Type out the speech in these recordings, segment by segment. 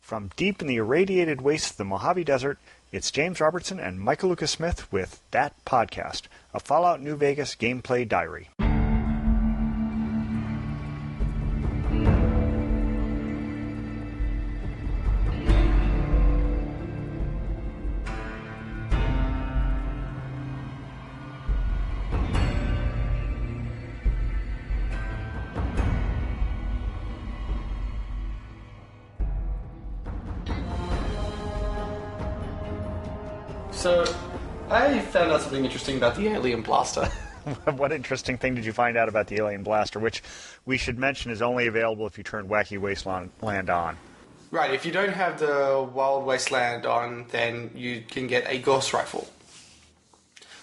From deep in the irradiated wastes of the Mojave Desert, it's James Robertson and Michael Lucas Smith with That Podcast, a Fallout New Vegas gameplay diary. So, I found out something interesting about the alien blaster. What interesting thing did you find out about the alien blaster, which we should mention is only available if you turn Wacky Wasteland on? Right, if you don't have the Wild Wasteland on, then you can get a Gauss rifle.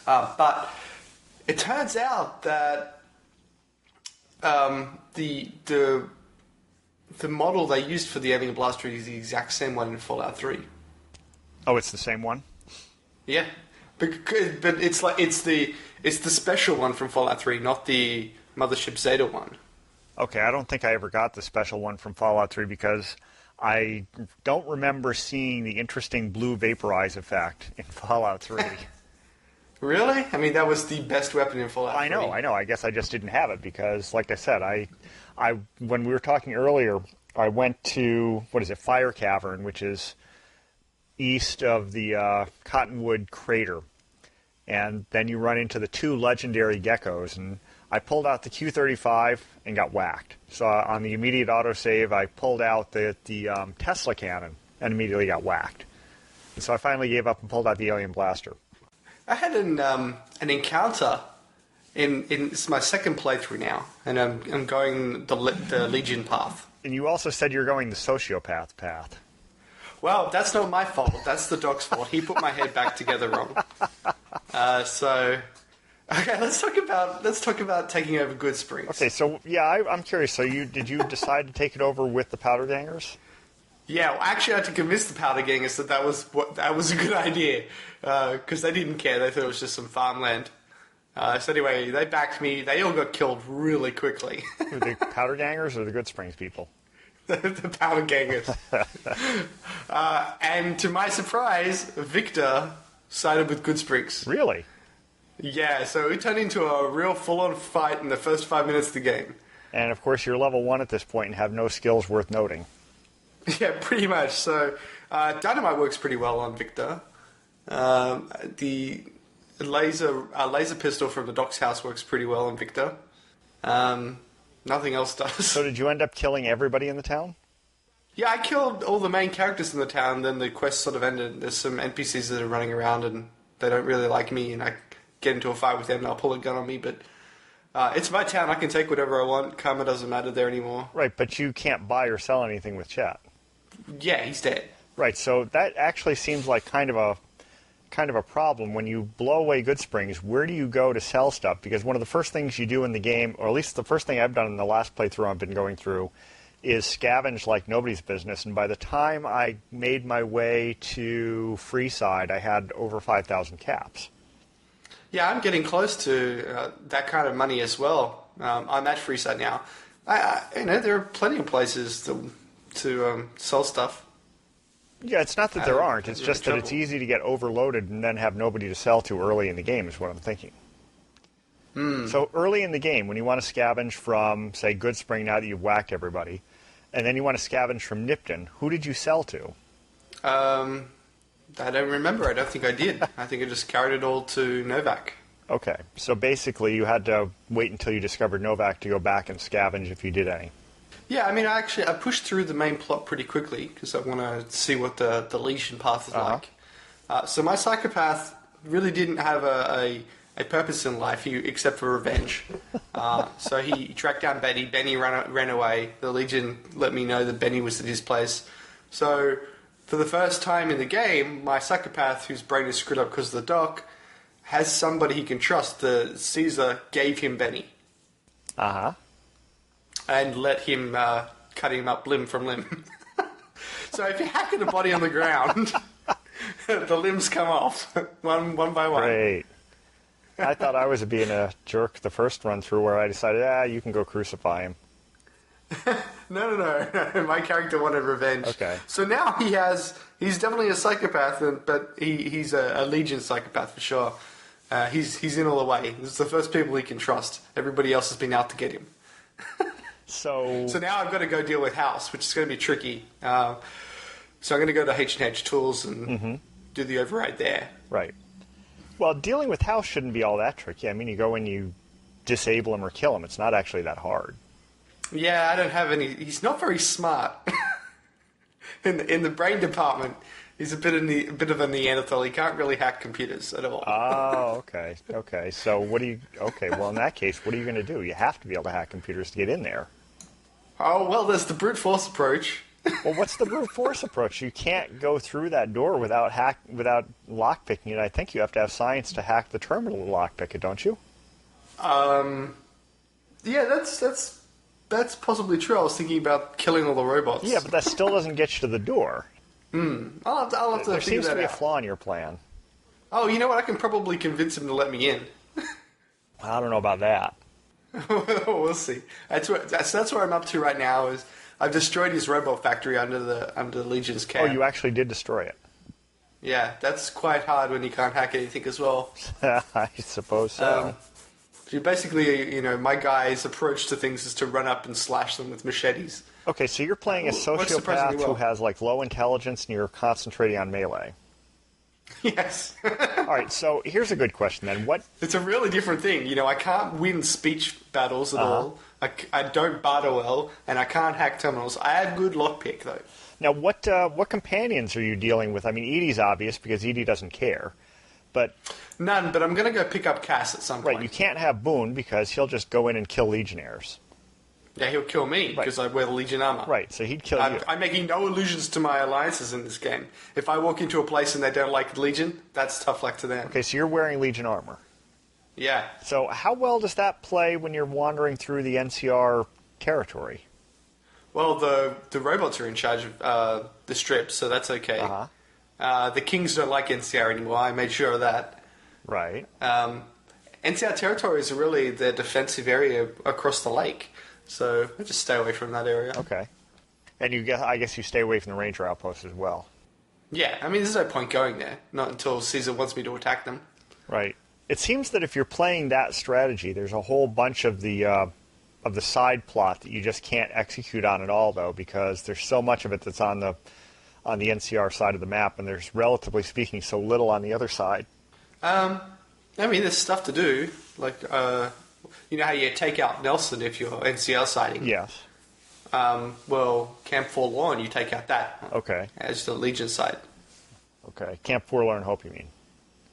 But it turns out that the model they used for the alien blaster is the exact same one in Fallout 3. Oh, it's the same one? Yeah, but it's the special one from Fallout 3, not the Mothership Zeta one. Okay, I don't think I ever got the special one from Fallout 3 because I don't remember seeing the interesting blue vaporize effect in Fallout 3. Really? I mean, that was the best weapon in Fallout 3. I know. I guess I just didn't have it because, like I said, I when we were talking earlier, I went to, Fire Cavern, which is east of the Cottonwood Crater. And then you run into the two legendary Geckos, and I pulled out the Q-35 and got whacked. So on the immediate autosave, I pulled out the Tesla cannon and immediately got whacked. And so I finally gave up and pulled out the alien blaster. I had an encounter it's my second playthrough now, and I'm going the Legion path. And you also said you're going the sociopath path. Well, that's not my fault. That's the doc's fault. He put my head back together wrong. Okay, let's talk about taking over Goodsprings. Okay, so yeah, I'm curious. So did you decide to take it over with the powder gangers? Yeah, well, actually, I had to convince the powder gangers that that was a good idea because they didn't care. They thought it was just some farmland. So anyway, they backed me. They all got killed really quickly. The powder gangers or the Goodsprings people? The powder gangers. And to my surprise, Victor sided with Goodsprings. Really? Yeah, so it turned into a real full-on fight in the first 5 minutes of the game. And of course, you're level 1 at this point and have no skills worth noting. Yeah, pretty much. So, dynamite works pretty well on Victor. The laser pistol from the doc's house works pretty well on Victor. Nothing else does. So did you end up killing everybody in the town? Yeah, I killed all the main characters in the town, then the quest sort of ended. There's some NPCs that are running around and they don't really like me, and I get into a fight with them and they'll pull a gun on me, but it's my town. I can take whatever I want. Karma doesn't matter there anymore. Right, but you can't buy or sell anything with Chet. Yeah, he's dead. Right, so that actually seems like kind of a problem. When you blow away Goodsprings, where do you go to sell stuff? Because one of the first things you do in the game, or at least the first thing I've done in the last playthrough I've been going through, is scavenge like nobody's business. And by the time I made my way to Freeside, I had over 5,000 caps. Yeah, I'm getting close to that kind of money as well. I'm at Freeside now. There are plenty of places to sell stuff. Yeah, it's not that there aren't. It's just that it's easy to get overloaded and then have nobody to sell to early in the game is what I'm thinking. So early in the game, when you want to scavenge from, say, Goodspring now that you've whacked everybody, and then you want to scavenge from Nipton, who did you sell to? I don't remember. I don't think I did. I think I just carried it all to Novak. Okay, so basically you had to wait until you discovered Novak to go back and scavenge if you did any. Yeah, I mean, I pushed through the main plot pretty quickly because I want to see what the Legion path is like. So my psychopath really didn't have a purpose in life except for revenge. So he tracked down Benny. Benny ran away. The Legion let me know that Benny was at his place. So for the first time in the game, my psychopath, whose brain is screwed up because of the doc, has somebody he can trust. The Caesar gave him Benny. And let him cut him up limb from limb. So if you hack at a body on the ground, the limbs come off one by one. Great. I thought I was being a jerk the first run through where I decided, you can go crucify him. No. My character wanted revenge. Okay. So now he's definitely a psychopath, but he's a Legion psychopath for sure. He's in all the way. This is the first people he can trust. Everybody else has been out to get him. So now I've got to go deal with House, which is going to be tricky. So I'm going to go to H&H Tools and do the override there. Right. Well, dealing with House shouldn't be all that tricky. I mean, you go and you disable him or kill him. It's not actually that hard. Yeah, I don't have any. He's not very smart. in the brain department, he's a bit of a Neanderthal. He can't really hack computers at all. Oh, okay. Okay. So well, in that case, what are you going to do? You have to be able to hack computers to get in there. Oh, well, there's the brute force approach. Well, what's the brute force approach? You can't go through that door without lockpicking it. I think you have to have science to hack the terminal to lockpick it, don't you? Yeah, that's possibly true. I was thinking about killing all the robots. Yeah, but that still doesn't get you to the door. I'll have to There figure that out. seems to be a flaw in your plan. Oh, you know what? I can probably convince him to let me in. I don't know about that. We'll see. That's where I'm up to right now. Is I've destroyed his robot factory under the Legion's care. Oh, you actually did destroy it. Yeah, that's quite hard when you can't hack anything as well. I suppose so. So basically, my guy's approach to things is to run up and slash them with machetes. Okay, so you're playing a Works surprisingly sociopath well. who has low intelligence, and you're concentrating on melee. Yes. All right, so here's a good question then. It's a really different thing. I can't win speech battles at all. I don't barter well, and I can't hack terminals. I have good lockpick, though. Now, what companions are you dealing with? I mean, Edie's obvious because Edie doesn't care, but None, but I'm going to go pick up Cass at some point. right, you can't have Boone because he'll just go in and kill Legionnaires. Yeah, he'll kill me because I wear the Legion armor. Right, so he'd kill you. I'm making no allusions to my alliances in this game. If I walk into a place and they don't like Legion, that's tough luck to them. Okay, so you're wearing Legion armor. Yeah. So how well does that play when you're wandering through the NCR territory? Well, the robots are in charge of the strip, so that's okay. The Kings don't like NCR anymore. I made sure of that. Right. NCR territories are really the defensive area across the lake, so I just stay away from that area. Okay. And I guess you stay away from the Ranger outpost as well. Yeah, I mean, there's no point going there, not until Caesar wants me to attack them. Right. It seems that if you're playing that strategy, there's a whole bunch of the side plot that you just can't execute on at all, though, because there's so much of it that's on the NCR side of the map, and there's, relatively speaking, so little on the other side. I mean, there's stuff to do, like, you know how you take out Nelson if you're NCR siding? Yes. Well, Camp Forlorn, you take out that. Okay. As the Legion side. Okay. Camp Forlorn Hope, you mean?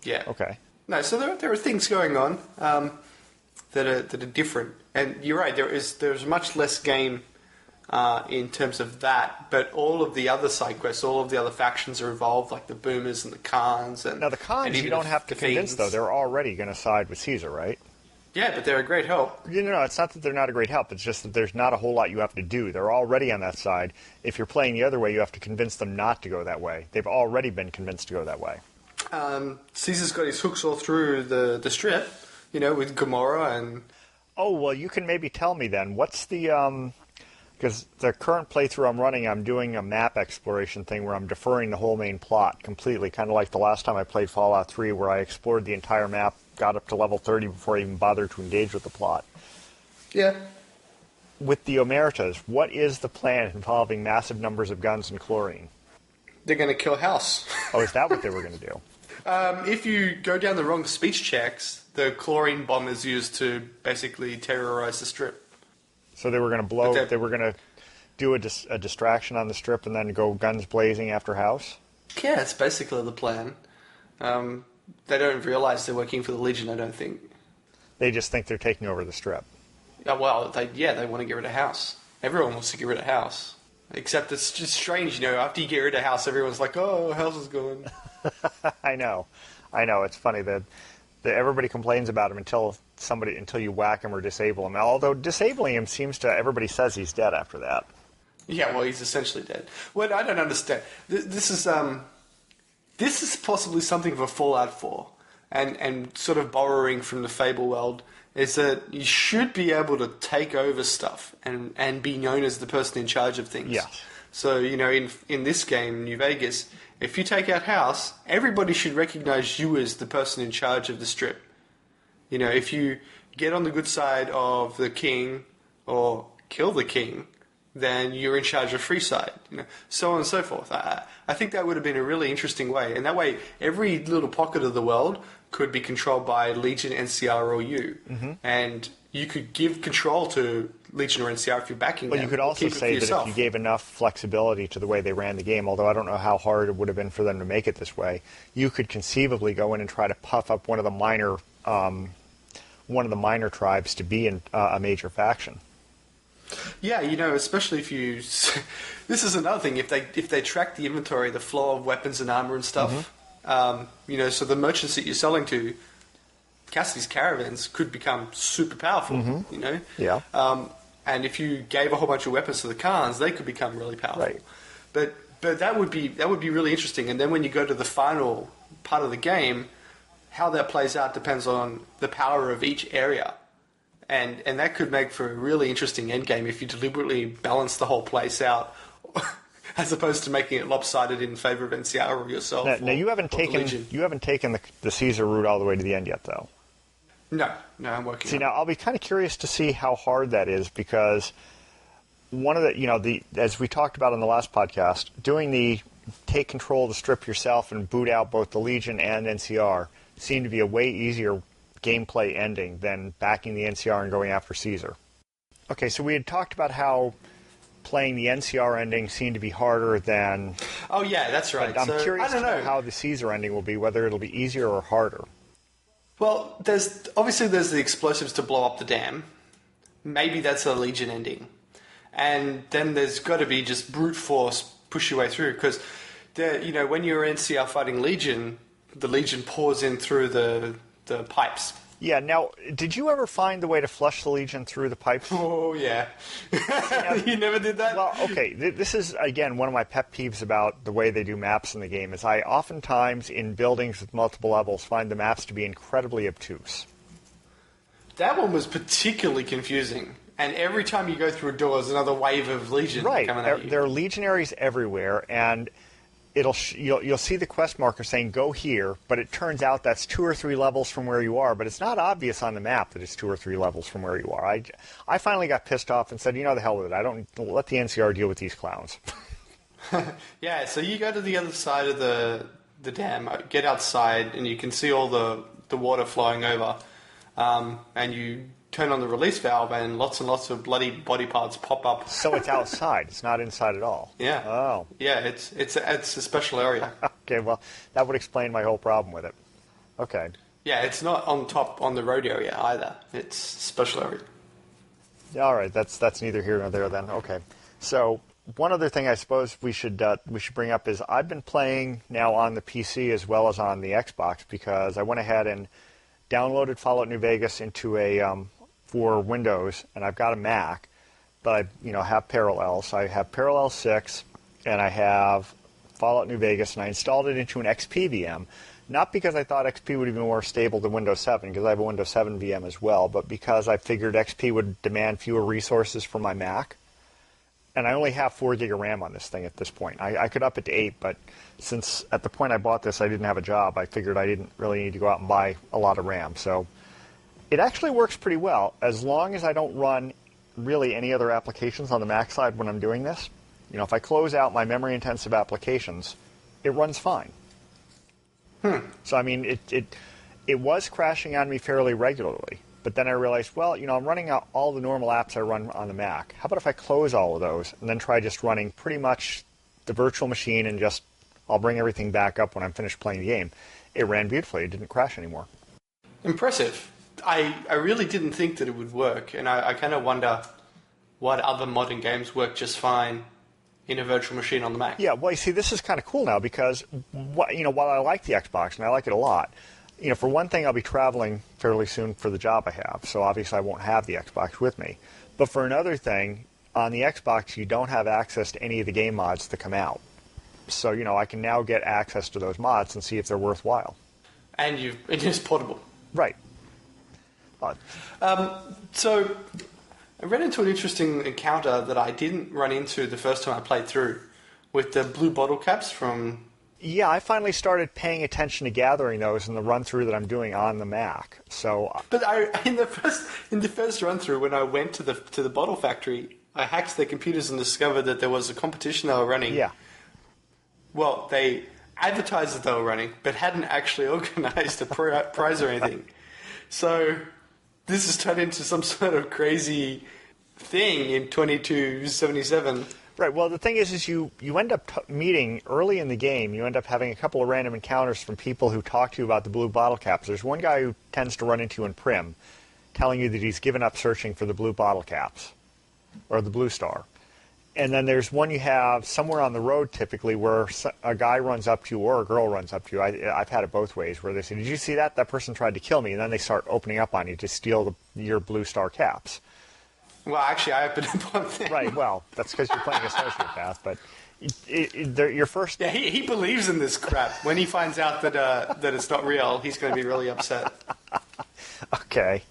Yeah. Okay. No, so there are things going on that are different, and you're right. There's much less game in terms of that, but all of the other side quests, all of the other factions are involved, like the Boomers and the Khans. And now the Khans, you don't have to convince, though. They're already going to side with Caesar, right? Yeah, but they're a great help. No, it's not that they're not a great help. It's just that there's not a whole lot you have to do. They're already on that side. If you're playing the other way, you have to convince them not to go that way. They've already been convinced to go that way. Caesar's got his hooks all through the strip, with Gomorrah and... Oh, well, you can maybe tell me then. What's the... Because the current playthrough I'm running, I'm doing a map exploration thing where I'm deferring the whole main plot completely, kind of like the last time I played Fallout 3, where I explored the entire map, got up to level 30 before I even bothered to engage with the plot. Yeah. With the Omertas, what is the plan involving massive numbers of guns and chlorine? They're going to kill House. Oh, is that what they were going to do? If you go down the wrong speech checks, the chlorine bomb is used to basically terrorize the strip. So they were going to blow. They were going to do a distraction on the strip and then go guns blazing after House. Yeah, it's basically the plan. They don't realize they're working for the Legion. I don't think. They just think they're taking over the strip. Well, they want to get rid of House. Everyone wants to get rid of House. Except it's just strange, after you get rid of House, everyone's like, "Oh, House is gone." I know. It's funny that everybody complains about him until you whack him or disable him. Although disabling him everybody says he's dead after that. Yeah, well, he's essentially dead. What I don't understand, this is possibly something of a Fallout 4. and sort of borrowing from the Fable world, is that you should be able to take over stuff and be known as the person in charge of things. Yes. So, in this game, New Vegas, if you take out House, everybody should recognize you as the person in charge of the strip. If you get on the good side of the king or kill the king, then you're in charge of Freeside, so on and so forth. I think that would have been a really interesting way. And that way, every little pocket of the world could be controlled by Legion, NCR, or you. Mm-hmm. And you could give control to Legion or NCR if you're backing them. Well, you could also say that if you gave enough flexibility to the way they ran the game, although I don't know how hard it would have been for them to make it this way, you could conceivably go in and try to puff up one of the minor tribes to be in a major faction. Yeah, especially if you... This is another thing. If they track the inventory, the flow of weapons and armor and stuff, so the merchants that you're selling to, Cassidy's caravans could become super powerful, Yeah. And if you gave a whole bunch of weapons to the Khans, they could become really powerful. Right. But that would be really interesting. And then when you go to the final part of the game, how that plays out depends on the power of each area. And that could make for a really interesting endgame if you deliberately balance the whole place out, as opposed to making it lopsided in favor of NCR or yourself. Now you haven't taken the Caesar route all the way to the end yet, though. No, I'm working. See, now I'll be kind of curious to see how hard that is, because one of the as we talked about in the last podcast, doing the take control of the strip yourself and boot out both the Legion and NCR seemed to be a way easier gameplay ending than backing the NCR and going after Caesar. Okay, so we had talked about how playing the NCR ending seemed to be harder than... Oh, yeah, that's right. I'm curious to know how the Caesar ending will be, whether it'll be easier or harder. Well, there's the explosives to blow up the dam. Maybe that's a Legion ending. And then there's got to be just brute force push your way through, because when you're NCR fighting Legion, the Legion pours in through the pipes. Yeah, now, did you ever find the way to flush the Legion through the pipes? Oh, yeah. You never did that? Well, okay, this is, again, one of my pet peeves about the way they do maps in the game, is I oftentimes, in buildings with multiple levels, find the maps to be incredibly obtuse. That one was particularly confusing. And every time you go through a door, there's another wave of Legion coming at you. There are legionaries everywhere, and you'll see the quest marker saying go here, but it turns out that's 2 or 3 levels from where you are, but it's not obvious on the map that it's 2 or 3 levels from where you are. I finally got pissed off and said, the hell with it. I don't let the NCR deal with these clowns. Yeah, so you go to the other side of the dam, get outside, and you can see all the water flowing over, and you turn on the release valve, and lots of bloody body parts pop up. So it's outside. It's not inside at all. Yeah. Oh. Yeah, it's a special area. Okay, well, that would explain my whole problem with it. Okay. Yeah, it's not on top on the road area either. It's special area. All right, that's neither here nor there then. Okay. So one other thing I suppose we should bring up is I've been playing now on the PC as well as on the Xbox, because I went ahead and downloaded Fallout New Vegas into for Windows, and I've got a Mac, but I have Parallels. I have Parallel 6, and I have Fallout New Vegas, and I installed it into an XP VM, not because I thought XP would be more stable than Windows 7, because I have a Windows 7 VM as well, but because I figured XP would demand fewer resources from my Mac. And I only have 4 gig of RAM on this thing at this point. I could up it to 8, but since at the point I bought this I didn't have a job, I figured I didn't really need to go out and buy a lot of RAM. So it actually works pretty well, as long as I don't run really any other applications on the Mac side when I'm doing this. If I close out my memory-intensive applications, it runs fine. So, I mean, it was crashing on me fairly regularly. But then I realized, well, I'm running out all the normal apps I run on the Mac. How about if I close all of those and then try just running pretty much the virtual machine, and I'll bring everything back up when I'm finished playing the game. It ran beautifully. It didn't crash anymore. Impressive. I really didn't think that it would work, and I kind of wonder what other modern games work just fine in a virtual machine on the Mac. Yeah, well, you see, this is kind of cool now, because while I like the Xbox, and I like it a lot, for one thing, I'll be traveling fairly soon for the job I have, so obviously I won't have the Xbox with me. But for another thing, on the Xbox, you don't have access to any of the game mods that come out. So, I can now get access to those mods and see if they're worthwhile. and it's portable. Right. So I ran into an interesting encounter that I didn't run into the first time I played through with the blue bottle caps from... Yeah, I finally started paying attention to gathering those in the run-through that I'm doing on the Mac. So, but in the first run-through, when I went to the bottle factory, I hacked their computers and discovered that there was a competition they were running. Yeah. Well, they advertised that they were running, but hadn't actually organised a prize or anything. So this has turned into some sort of crazy thing in 2277. Right, well, the thing is you end up meeting early in the game, you end up having a couple of random encounters from people who talk to you about the blue bottle caps. There's one guy who tends to run into you in Prim, telling you that he's given up searching for the blue bottle caps, or the blue star. And then there's one you have somewhere on the road, typically, where a guy runs up to you or a girl runs up to you. I've had it both ways, where they say, "Did you see that? That person tried to kill me." And then they start opening up on you to steal your blue star caps. Well, actually, I opened up on them. Right, well, that's because you're playing a sociopath, but your first... Yeah, he believes in this crap. When he finds out that it's not real, he's going to be really upset. Okay.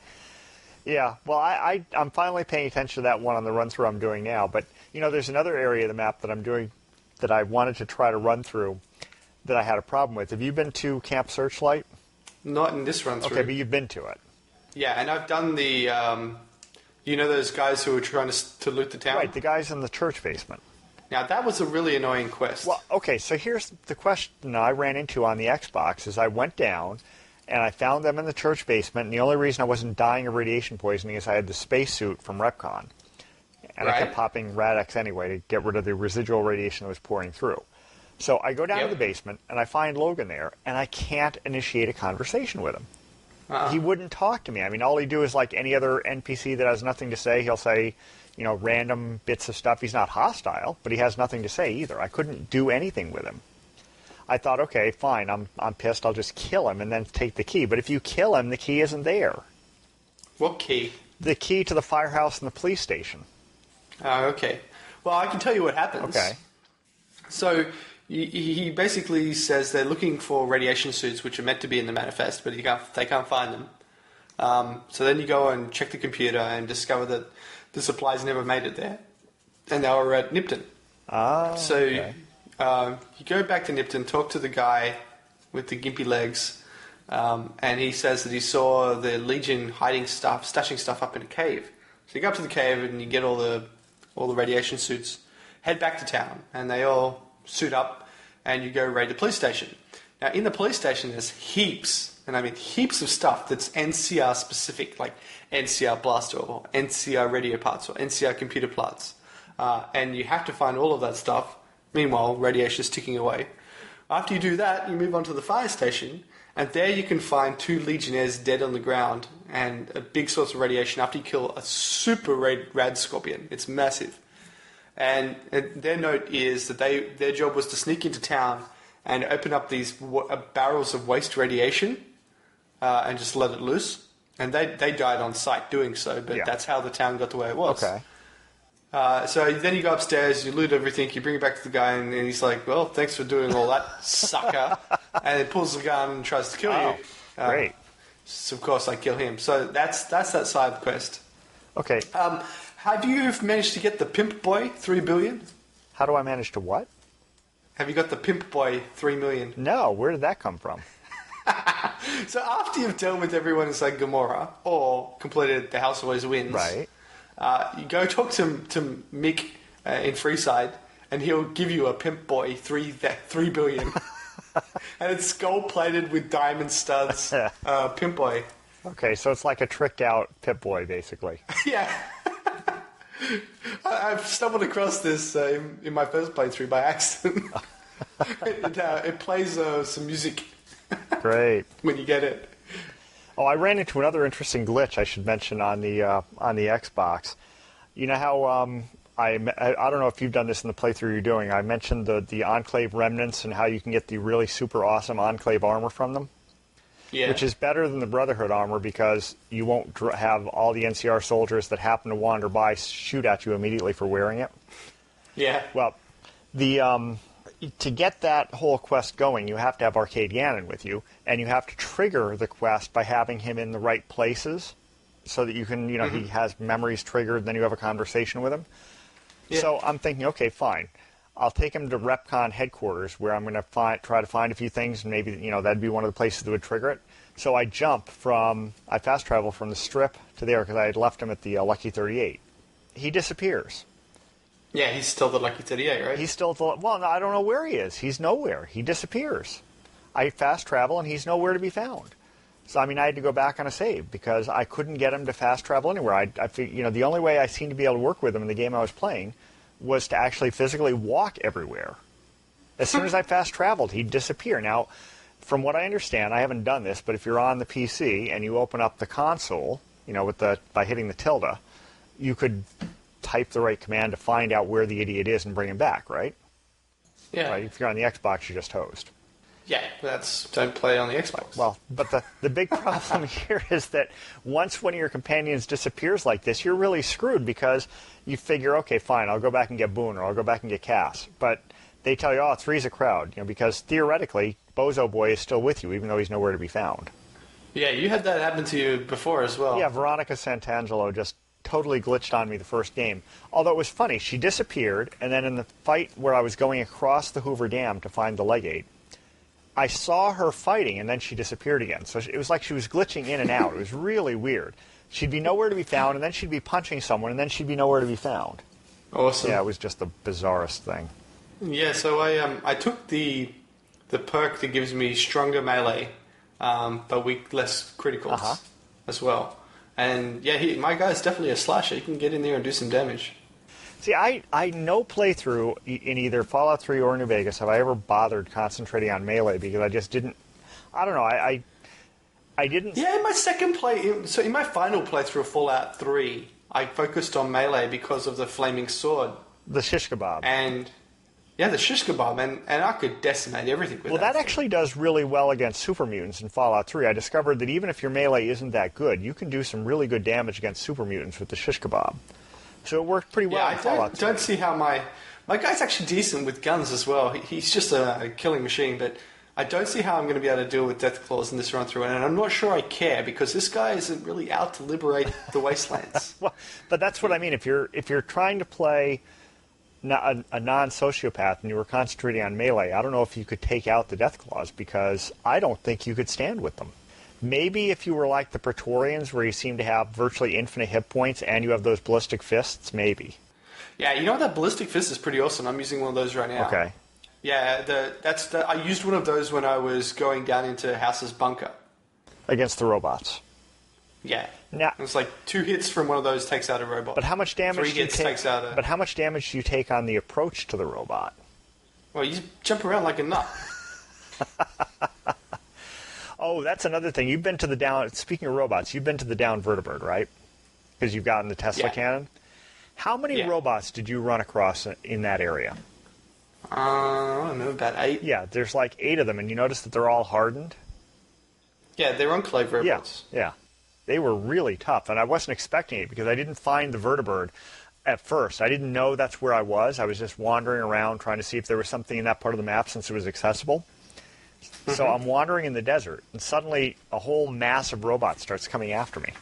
Yeah, well, I'm finally paying attention to that one on the run-through I'm doing now, but, there's another area of the map that I'm doing that I wanted to try to run through that I had a problem with. Have you been to Camp Searchlight? Not in this run-through. Okay, but you've been to it. Yeah, and I've done the... those guys who were trying to loot the town? Right, the guys in the church basement. Now, that was a really annoying quest. Well, okay, so here's the question I ran into on the Xbox is I went down and I found them in the church basement, and the only reason I wasn't dying of radiation poisoning is I had the spacesuit from Repcon. And right. I kept popping Rad-X anyway to get rid of the residual radiation that was pouring through. So I go down to the basement, and I find Logan there, and I can't initiate a conversation with him. He wouldn't talk to me. I mean, all he'd do is like any other NPC that has nothing to say. He'll say, random bits of stuff. He's not hostile, but he has nothing to say either. I couldn't do anything with him. I thought, okay, fine, I'm pissed. I'll just kill him and then take the key. But if you kill him, the key isn't there. What key? The key to the firehouse and the police station. Oh, okay. Well, I can tell you what happens. Okay. So he basically says they're looking for radiation suits, which are meant to be in the manifest, but they can't find them. So then you go and check the computer and discover that the supplies never made it there, and they were at Nipton. So okay. You go back to Nipton, talk to the guy with the gimpy legs, and he says that he saw the Legion hiding stuff, stashing stuff up in a cave. So you go up to the cave and you get all the radiation suits, head back to town, and they all suit up, and you go raid the police station. Now, in the police station, there's heaps, and I mean heaps of stuff that's NCR specific, like NCR blaster or NCR radio parts or NCR computer parts. And you have to find all of that stuff. Meanwhile, radiation is ticking away. After you do that, you move on to the fire station, and there you can find 2 Legionnaires dead on the ground and a big source of radiation after you kill a super rad scorpion. It's massive. And their note is that their job was to sneak into town and open up these barrels of waste radiation and just let it loose. And they died on sight doing so, but that's how the town got the way it was. Okay. So then you go upstairs, you loot everything, you bring it back to the guy, and he's like, well, thanks for doing all that, sucker. And he pulls the gun and tries to kill you. Great. So, of course, I kill him. So that's that side quest. Okay. Have you managed to get the Pimp Boy 3 billion? How do I manage to what? Have you got the Pimp Boy 3 million? No, where did that come from? So after you've dealt with everyone inside Gomorrah, or completed the House Always Wins, Right. You go talk to Mick in Freeside, and he'll give you a Pimp Boy 3 billion. And it's gold-plated with diamond studs, Pimp Boy. Okay, so it's like a tricked-out Pip-Boy, basically. Yeah. I've stumbled across this in my first playthrough by accident. It plays some music. Great. When you get it. Oh, I ran into another interesting glitch I should mention on the Xbox. You know how I don't know if you've done this in the playthrough you're doing. I mentioned the Enclave remnants and how you can get the really super awesome Enclave armor from them. Yeah. Which is better than the Brotherhood armor because you won't have all the NCR soldiers that happen to wander by shoot at you immediately for wearing it. Yeah. Well, to get that whole quest going, you have to have Arcade Gannon with you, and you have to trigger the quest by having him in the right places so that you can, he has memories triggered, and then you have a conversation with him. Yeah. So I'm thinking, okay, fine. I'll take him to RepCon headquarters where I'm going to try to find a few things, and maybe, that'd be one of the places that would trigger it. So I fast travel from the Strip to there because I had left him at the Lucky 38. He disappears. Yeah, he's still the Lucky 38, right? He's still well, I don't know where he is. He's nowhere. He disappears. I fast travel, and he's nowhere to be found. So, I had to go back on a save because I couldn't get him to fast travel anywhere. I the only way I seemed to be able to work with him in the game I was playing was to actually physically walk everywhere. As soon as I fast traveled, he'd disappear. Now, from what I understand, I haven't done this, but if you're on the PC and you open up the console, by hitting the tilde, you could type the right command to find out where the idiot is and bring him back, right? Yeah. Right? If you're on the Xbox, you're just hosed. Yeah, don't play on the Xbox. Well, but the big problem here is that once one of your companions disappears like this, you're really screwed because you figure, okay, fine, I'll go back and get Boone or I'll go back and get Cass. But they tell you, three's a crowd, because theoretically, Bozo Boy is still with you, even though he's nowhere to be found. Yeah, you had that happen to you before as well. Yeah, Veronica Santangelo just totally glitched on me the first game. Although it was funny, she disappeared, and then in the fight where I was going across the Hoover Dam to find the Legate, I saw her fighting, and then she disappeared again. So it was like she was glitching in and out. It was really weird. She'd be nowhere to be found, and then she'd be punching someone, and then she'd be nowhere to be found. Awesome. Yeah, it was just the bizarrest thing. Yeah, so I took the perk that gives me stronger melee, but less criticals as well. And yeah, my guy's definitely a slasher. He can get in there and do some damage. See, I no playthrough in either Fallout 3 or New Vegas have I ever bothered concentrating on melee because I just didn't. I don't know. I didn't. Yeah, in my in my final playthrough of Fallout 3, I focused on melee because of the flaming sword, the shish kebab, and the shish kebab, and I could decimate everything with that. Well, that actually does really well against super mutants in Fallout 3. I discovered that even if your melee isn't that good, you can do some really good damage against super mutants with the shish kebab. So it worked pretty well in Fallout 3. I don't see how my guy's actually decent with guns as well. He's just a killing machine, but I don't see how I'm going to be able to deal with death claws in this run through, and I'm not sure I care because this guy isn't really out to liberate the wastelands. Well, but that's what I mean. If you're trying to play a non-sociopath and you were concentrating on melee, I don't know if you could take out the death claws because I don't think you could stand with them. Maybe if you were like the Praetorians where you seem to have virtually infinite hit points and you have those ballistic fists, maybe. Yeah, you know what? That ballistic fist is pretty awesome. I'm using one of those right now. Okay. Yeah, I used one of those when I was going down into House's bunker. Against the robots. Yeah. Now, it's like 2 hits from one of those takes out a robot. But how much damage 3 hits takes out a... But how much damage do you take on the approach to the robot? Well, you jump around like a nut. Oh, that's another thing. You've been to the down... Speaking of robots, you've been to the down vertibird, right? Because you've gotten the Tesla cannon. How many robots did you run across in that area? I don't know, about 8. Yeah, there's like 8 of them, and you notice that they're all hardened? Yeah, they're enclave robots. Yeah. They were really tough, and I wasn't expecting it because I didn't find the vertibird at first. I didn't know that's where I was. I was just wandering around trying to see if there was something in that part of the map since it was accessible. Mm-hmm. So I'm wandering in the desert, and suddenly a whole mass of robots starts coming after me.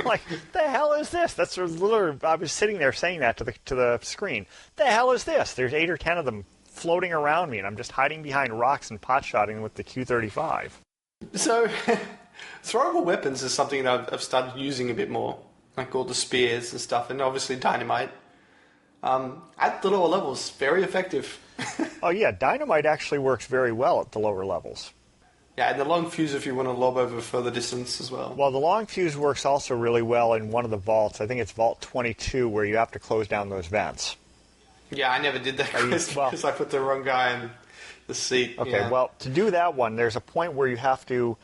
Like, the hell is this? That's literally, I was sitting there saying that to the screen. The hell is this? There's 8 or 10 of them floating around me, and I'm just hiding behind rocks and pot-shotting with the Q-35. So, throwable weapons is something that I've started using a bit more, like all the spears and stuff, and obviously dynamite. At the lower levels, very effective. Oh yeah, dynamite actually works very well at the lower levels. Yeah, and the long fuse if you want to lob over further distance as well. Well, the long fuse works also really well in one of the vaults. I think it's Vault 22, where you have to close down those vents. Yeah, I never did that because I put the wrong guy in the seat. Okay, well, to do that one, there's a point where you have to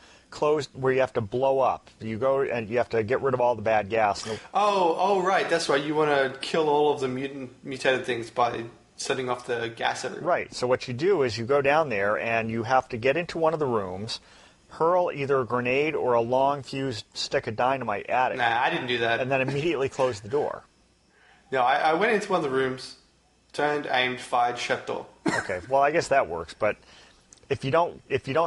blow up. You go and you have to get rid of all the bad gas. Oh, right, that's right. You want to kill all of the mutated things by setting off the gas everywhere. Right, so what you do is you go down there and you have to get into one of the rooms, hurl either a grenade or a long fused stick of dynamite at it. Nah, I didn't do that. And then immediately close the door. No, I went into one of the rooms, Turned, aimed, fired, shut door. Okay, well, I guess that works, but if you don't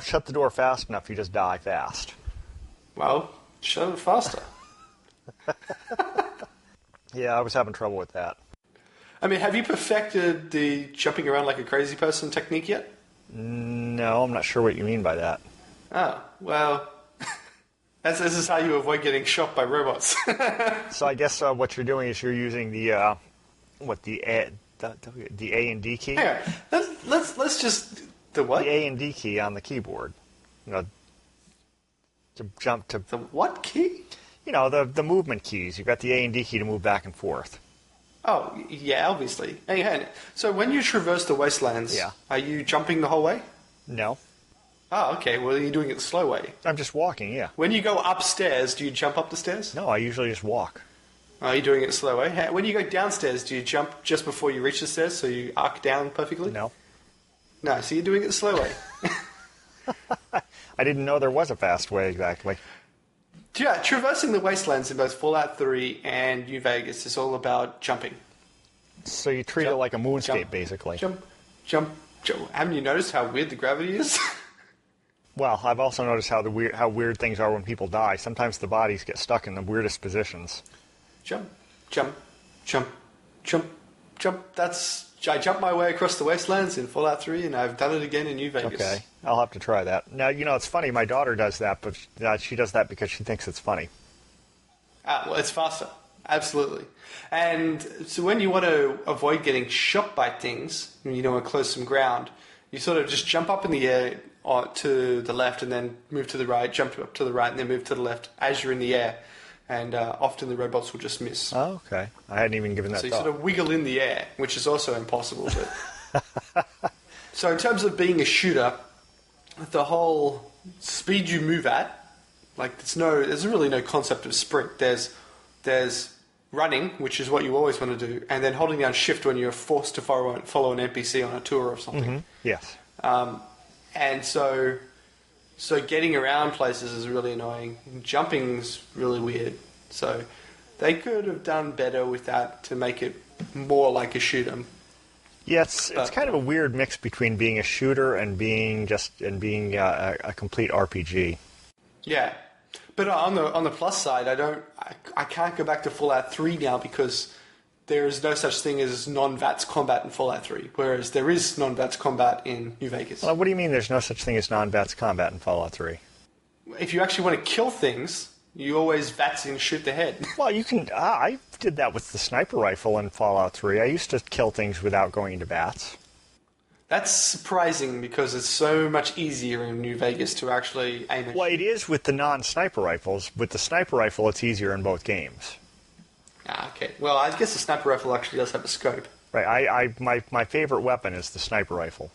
shut the door fast enough, you just die fast. Well, shut it faster. Yeah, I was having trouble with that. I mean, have you perfected the jumping around like a crazy person technique yet? No, I'm not sure what you mean by that. Oh, well, this is how you avoid getting shot by robots. So I guess what you're doing is you're using the A and D key. Hang on, let's just the what? The A and D key on the keyboard. You know, to jump to The what key? you know the movement keys. You've got the A and D key to move back and forth. Oh, yeah, obviously. Hang on. So when you traverse the wastelands, Yeah. are you jumping the whole way? No, Oh, okay. Well, you're doing it the slow way. I'm just walking. Yeah. When you go upstairs, do you jump up the stairs? No, I usually just walk. Oh, you're doing it the slow way. When you go downstairs, do you jump just before you reach the stairs so you arc down perfectly? No, No, so you're doing it the slow way. I didn't know there was a fast way exactly. Yeah, traversing the wastelands in both Fallout 3 and New Vegas is all about jumping. So you treat it Jump, like a moonscape, jump, basically. Jump, jump, jump. Haven't you noticed how weird the gravity is? Well, I've also noticed how weird things are when people die. Sometimes the bodies get stuck in the weirdest positions. Jump, jump, jump, jump, jump. I jumped my way across the wastelands in Fallout 3, and I've done it again in New Vegas. Okay, I'll have to try that. Now, you know, it's funny. My daughter does that, but she does that because she thinks it's funny. Ah, well, it's faster. Absolutely. And so when you want to avoid getting shot by things, when you want to close some ground, you sort of just jump up in the air to the left and then move to the right, jump up to the right and then move to the left as you're in the air. And often the robots will just miss. Oh, okay. I hadn't even given that So you thought. sort of wiggle in the air, which is also impossible. But so in terms of being a shooter, the whole speed you move at, like there's really no concept of sprint. There's running, which is what you always want to do, and then holding down shift when you're forced to follow an NPC on a tour or something. Mm-hmm. Yes. And so getting around places is really annoying. Jumping's really weird. So they could have done better with that to make it more like a shoot 'em. Yeah, it's kind of a weird mix between being a shooter and being a complete RPG. Yeah, but on the plus side, I can't go back to Fallout 3 now because there is no such thing as non-VATS combat in Fallout 3, whereas there is non-VATS combat in New Vegas. Well, what do you mean there's no such thing as non-VATS combat in Fallout 3? If you actually want to kill things, you always VATS and shoot the head. Well, you can. I did that with the sniper rifle in Fallout 3. I used to kill things without going into VATS. That's surprising because it's so much easier in New Vegas to actually aim at. Well, it is with the non-sniper rifles. With the sniper rifle, it's easier in both games. Ah, okay. Well, I guess the sniper rifle actually does have a scope. Right. My favorite weapon is the sniper rifle.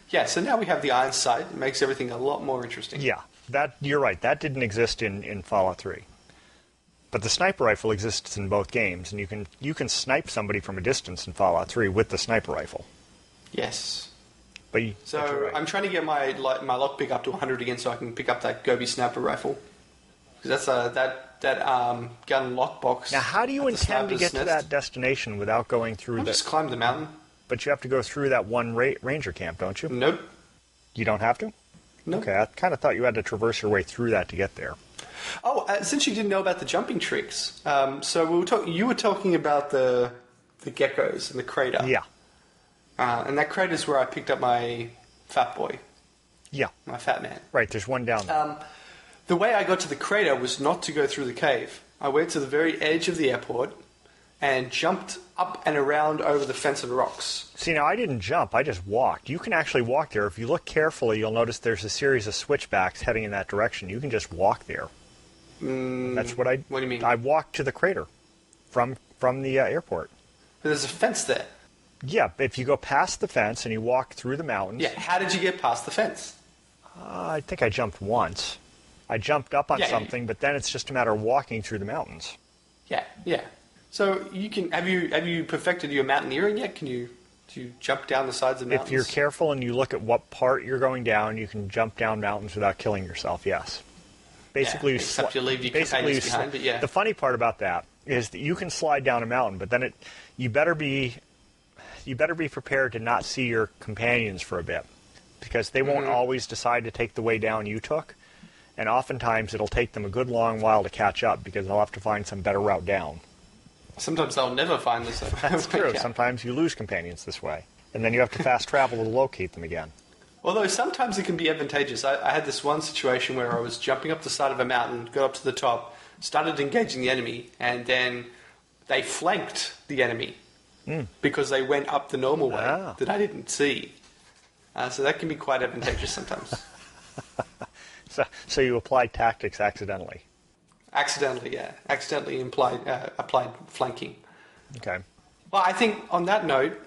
Yeah, so now we have the iron sight. It makes everything a lot more interesting. Yeah, you're right. That didn't exist in Fallout 3. But the sniper rifle exists in both games, and you can snipe somebody from a distance in Fallout 3 with the sniper rifle. Yes. But you're So right. I'm trying to get my lockpick up to 100 again so I can pick up that Gobi sniper rifle. Because that's that gun lockbox. Now, how do you at the intend to sniper's get to nest. that destination without going through I'll the... just climb the mountain. But you have to go through that one ranger camp, don't you? Nope. You don't have to? Nope. Okay, I kind of thought you had to traverse your way through that to get there. Oh, since you didn't know about the jumping tricks, so you were talking about the geckos and the crater. Yeah. And that crater is where I picked up my fat boy, Yeah. my fat man. Right, there's one down there. The way I got to the crater was not to go through the cave. I went to the very edge of the airport and jumped up and around over the fence and rocks. See, now I didn't jump, I just walked. You can actually walk there. If you look carefully, you'll notice there's a series of switchbacks heading in that direction. You can just walk there. That's what I... What do you mean? I walked to the crater from the airport. But there's a fence there. Yeah, if you go past the fence and you walk through the mountains... Yeah, how did you get past the fence? I think I jumped once. I jumped up on Yeah. something, but then it's just a matter of walking through the mountains. Yeah. So you can have you perfected your mountaineering yet? Do you jump down the sides of mountains? If you're careful and you look at what part you're going down, you can jump down mountains without killing yourself, yes. Basically, Yeah, except you leave your companions behind, but yeah. The funny part about that is that you can slide down a mountain, but then you better be you better be prepared to not see your companions for a bit, because they won't always decide to take the way down you took, and oftentimes it'll take them a good long while to catch up because they'll have to find some better route down. Sometimes they'll never find this. That's true. Sometimes you lose companions this way, and then you have to fast travel to locate them again. Although sometimes it can be advantageous. I had this one situation where I was jumping up the side of a mountain, got up to the top, started engaging the enemy, and then they flanked the enemy because they went up the normal way that I didn't see. So that can be quite advantageous sometimes. So you applied tactics accidentally. Accidentally, yeah. Accidentally applied flanking. Okay. Well, I think on that note,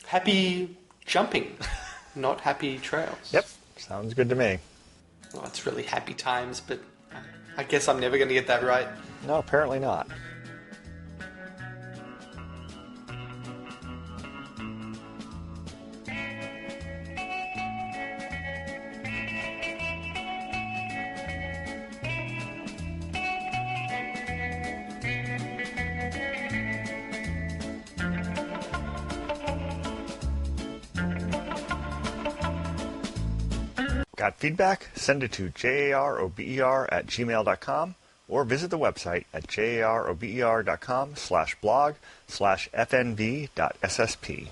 happy jumping, not happy trails. Yep. Sounds good to me. Well, it's really happy times, but I guess I'm never going to get that right. No, apparently not. Got feedback? Send it to jarober@gmail.com or visit the website at jarober.com/blog/fnv.ssp.